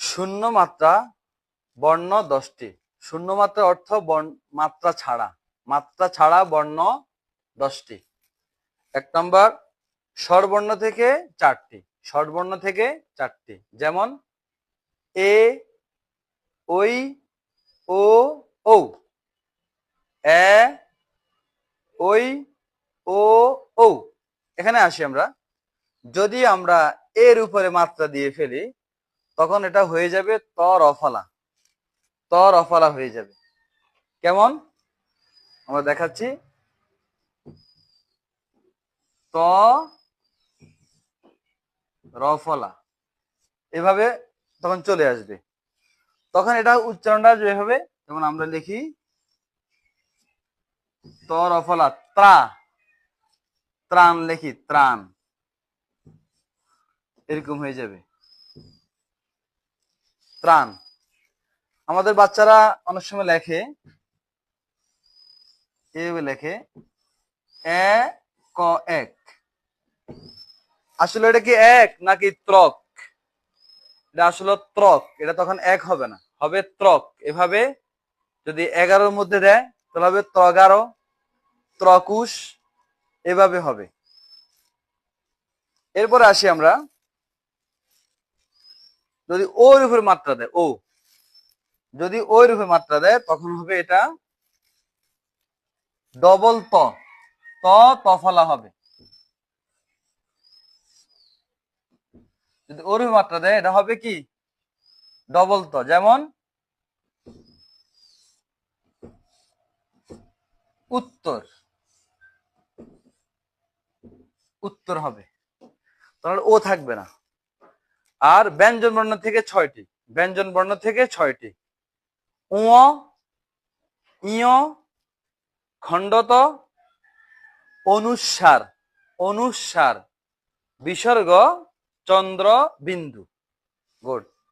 শূন্য মাত্রা বর্ণ 10টি। শূন্য মাত্রা অর্থ মাত্রা ছাড়া বর্ণ 10টি। 1 নম্বর স্বরবর্ণ থেকে 4টি। স্বরবর্ণ থেকে 4টি, যেমন এ, ওই, ও, ঔ। এ, ওই, ও, ঔ। এখানে আসি আমরা। যদি আমরা এর উপরে মাত্রা দিয়ে ফেলি তখন এটা হয়ে যাবে ত রফলা। ত রফলা হয়ে যাবে। কেমন? আমরা দেখাচ্ছি। ত রফলা এভাবে তখন চলে আসবে। তখন এটা উচ্চারণটা যেভাবে, যেমন আমরা লিখি ত রফলা ত্রা, ত্রাণ লিখি ত্রাণ, এরকম হয়ে যাবে ত্রাণ। আমাদের বাচ্চারা অনেক সময় লেখে এভাবে লেখে এ ক এক। আসলে এটা কি এক নাকি ত্রক? এটা আসলে ত্রক। এটা তখন এক হবে না, হবে ত্রক। এভাবে যদি 11-র মধ্যে দেয় তাহলে হবে ত্রগারো, ত্রকুশ, এভাবে হবে। এরপরে আসি আমরা, যদি ওর উপরে মাত্রা দেয়, ও যদি ওর উপরে মাত্রা দেয় তখন হবে এটা ডবল ত, ত তফলা হবে। যদি ওর উপরে মাত্রা দেয় এটা হবে কি ডবল ত, যেমন উত্তর, উত্তর হবে। তাহলে ও থাকবে না। আর ব্যঞ্জন বর্ণ থেকে 6টি। ব্যঞ্জন বর্ণ থেকে 6টি। উ, ইয়, খণ্ডত, অনুস্বার, অনুস্বার, বিসর্গ, চন্দ্র, বিন্দু। গুড।